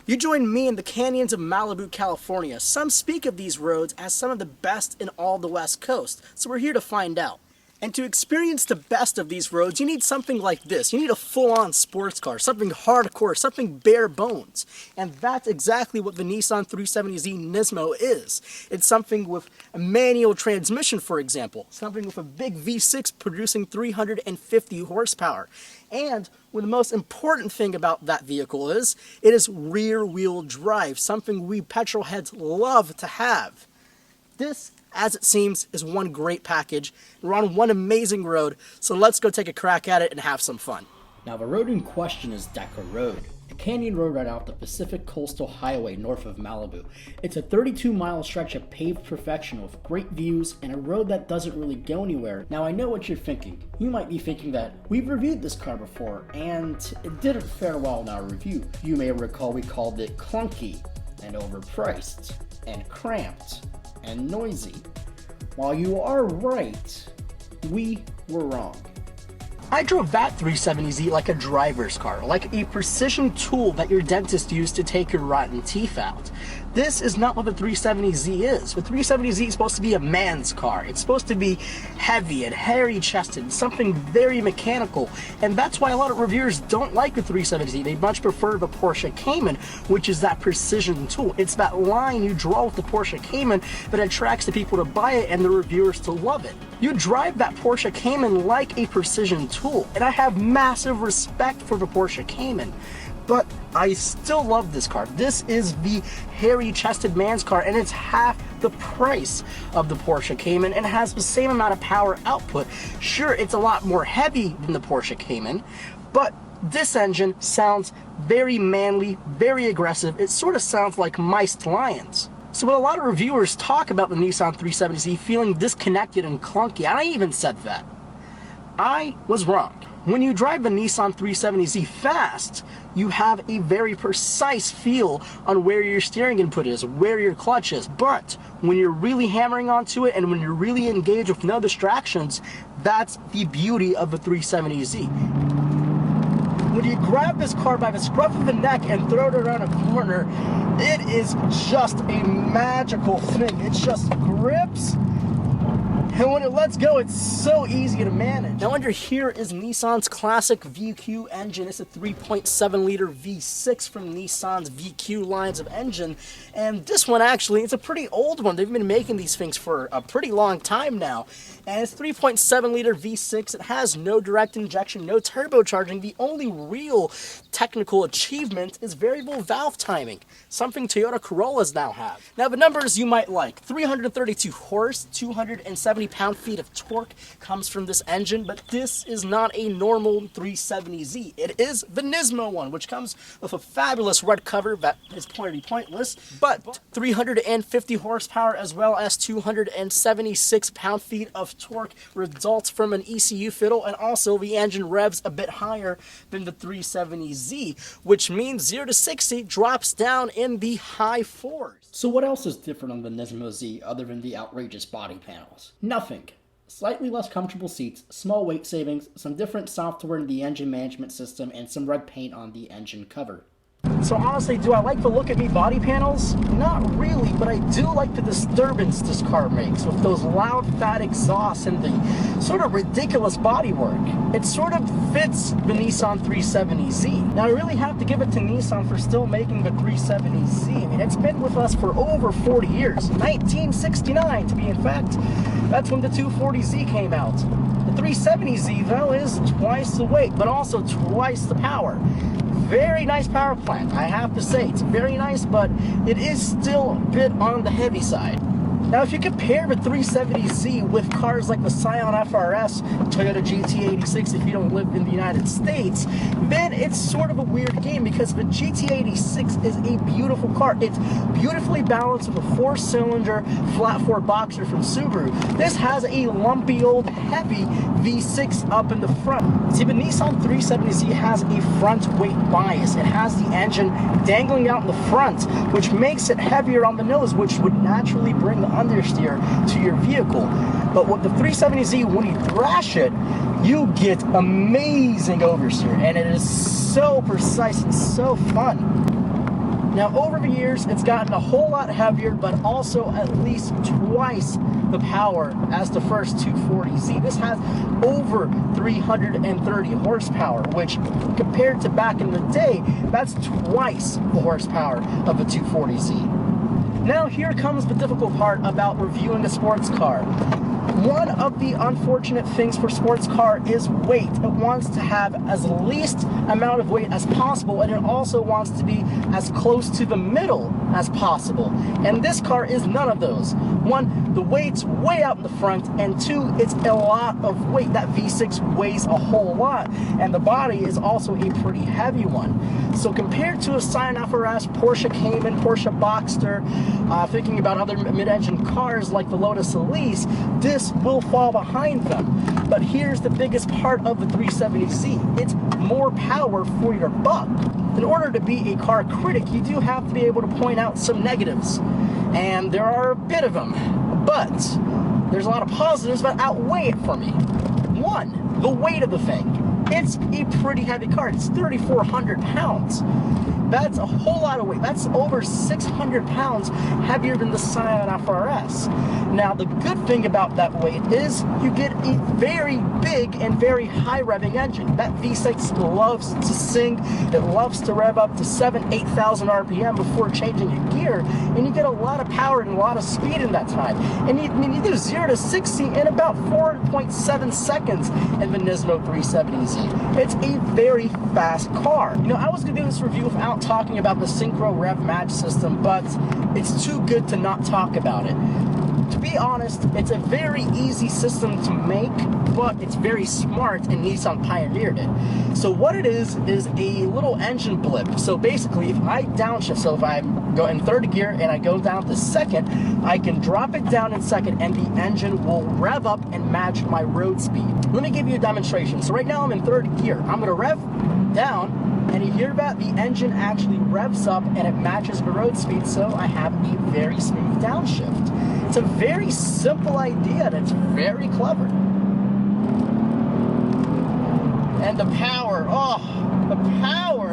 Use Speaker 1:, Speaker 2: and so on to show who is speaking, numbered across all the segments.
Speaker 1: You join me in the canyons of Malibu, California. Some speak of these roads as some of the best in all the West Coast, so we're here to find out. And to experience the best of these roads, you need something like this. You need a full-on sports car, something hardcore, something bare bones. And that's exactly what the Nissan 370Z NISMO is. It's something with a manual transmission, for example. Something with a big V6 producing 350 horsepower. And the most important thing about that vehicle is, it is rear-wheel drive, something we petrol heads love to have. This, as it seems, is one great package. We're on one amazing road, so let's go take a crack at it and have some fun.
Speaker 2: Now the road in question is Decker Road, a canyon road right off the Pacific Coastal Highway north of Malibu. It's a 32-mile stretch of paved perfection with great views and a road that doesn't really go anywhere. Now I know what you're thinking. You might be thinking that we've reviewed this car before and it didn't fare well in our review. You may recall we called it clunky and overpriced and cramped and noisy. While you are right, we were wrong.
Speaker 1: I drove that 370Z like a driver's car, like a precision tool that your dentist used to take your rotten teeth out. This is not what the 370Z is. The 370Z is supposed to be a man's car. It's supposed to be heavy and hairy-chested, something very mechanical, and that's why a lot of reviewers don't like the 370Z. They much prefer the Porsche Cayman, which is that precision tool. It's that line you draw with the Porsche Cayman that attracts the people to buy it and the reviewers to love it. You drive that Porsche Cayman like a precision tool, and I have massive respect for the Porsche Cayman. But I still love this car. This is the hairy-chested man's car, and it's half the price of the Porsche Cayman and has the same amount of power output. Sure, it's a lot more heavy than the Porsche Cayman, but this engine sounds very manly, very aggressive. It sort of sounds like miced lions. So when a lot of reviewers talk about the Nissan 370Z feeling disconnected and clunky, and I even said that, I was wrong. When you drive the Nissan 370Z fast, you have a very precise feel on where your steering input is, where your clutch is. But when you're really hammering onto it and when you're really engaged with no distractions, that's the beauty of the 370Z. When you grab this car by the scruff of the neck and throw it around a corner, it is just a magical thing. It just grips. And when it lets go, it's so easy to manage. Now under here is Nissan's classic VQ engine. It's a 3.7 liter V6 from Nissan's VQ lines of engine. And this one actually, it's a pretty old one. They've been making these things for a pretty long time now. And it's 3.7 liter V6. It has no direct injection, no turbocharging. The only real technical achievement is variable valve timing, something Toyota Corollas now have. Now the numbers you might like. 332 horse, 270 pound-feet of torque comes from this engine, but this is not a normal 370Z. It is the NISMO one, which comes with a fabulous red cover that is pretty pointless, but 350 horsepower as well as 276 pound-feet of torque results from an ECU fiddle, and also the engine revs a bit higher than the 370Z, which means 0 to 60 drops down in the high 4s.
Speaker 2: So what else is different on the NISMO Z other than the outrageous body panels? Nothing. Slightly less comfortable seats, small weight savings, some different software in the engine management system, and some red paint on the engine cover.
Speaker 1: So honestly, do I like the look at me body panels? Not really, but I do like the disturbance this car makes with those loud, fat exhausts and the sort of ridiculous bodywork. It sort of fits the Nissan 370Z. Now I really have to give it to Nissan for still making the 370Z. I mean, it's been with us for over 40 years, 1969 to be in fact. That's when the 240Z came out. The 370Z though is twice the weight, but also twice the power. Very nice power plant, I have to say. It's very nice, but it is still a bit on the heavy side. Now, if you compare the 370Z with cars like the Scion FRS, Toyota GT86 if you don't live in the United States, then it's sort of a weird game because the GT86 is a beautiful car. It's beautifully balanced with a 4-cylinder flat-4 boxer from Subaru. This has a lumpy old heavy V6 up in the front. See, the Nissan 370Z has a front weight bias. It has the engine dangling out in the front, which makes it heavier on the nose, which would naturally bring the understeer to your vehicle. But with the 370Z, when you thrash it, you get amazing oversteer, and it is so precise and so fun. Now, over the years, it's gotten a whole lot heavier, but also at least twice the power as the first 240Z. This has over 330 horsepower, which compared to back in the day, that's twice the horsepower of a 240Z. Now, here comes the difficult part about reviewing a sports car. One of the unfortunate things for sports car is weight. It wants to have as least amount of weight as possible, and it also wants to be as close to the middle as possible. And this car is none of those. One, the weight's way out in the front, and two, it's a lot of weight. That V6 weighs a whole lot, and the body is also a pretty heavy one. So compared to a Scion FRS, Porsche Cayman, Porsche Boxster, thinking about other mid-engine cars like the Lotus Elise, this will fall behind them. But here's the biggest part of the 370Z. It's more power for your buck. In order to be a car critic, you do have to be able to point out some negatives. And there are a bit of them. But there's a lot of positives that outweigh it for me. One, the weight of the thing. It's a pretty heavy car. It's 3,400 pounds. That's a whole lot of weight. That's over 600 pounds heavier than the Scion FRS. Now, the good thing about that weight is you get a very big and very high revving engine. That V6 loves to sing. It loves to rev up to 8,000 RPM before changing a gear, and you get a lot of power and a lot of speed in that time. And you do 0 to 60 in about 4.7 seconds in the NISMO 370Z. It's a very fast car. You know, I was going to do this review without talking about the Synchro Rev Match system, but it's too good to not talk about it. To be honest, it's a very easy system to make, but it's very smart, and Nissan pioneered it. So what it is a little engine blip. So basically, if I downshift, so if I go in third gear and I go down to second, I can drop it down in second and the engine will rev up and match my road speed. Let me give you a demonstration. So right now I'm in third gear. I'm gonna rev down, and you hear that the engine actually revs up and it matches the road speed, so I have a very smooth downshift. It's a very simple idea and it's very clever. And the power, oh, the power.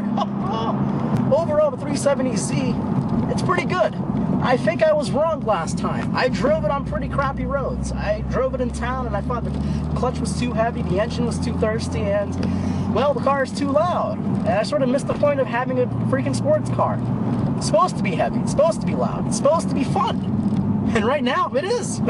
Speaker 1: Overall, the 370Z, it's pretty good. I think I was wrong last time. I drove it on pretty crappy roads. I drove it in town and I thought the clutch was too heavy, the engine was too thirsty, and, well, the car is too loud. And I sort of missed the point of having a freaking sports car. It's supposed to be heavy, it's supposed to be loud, it's supposed to be fun. And right now, it is.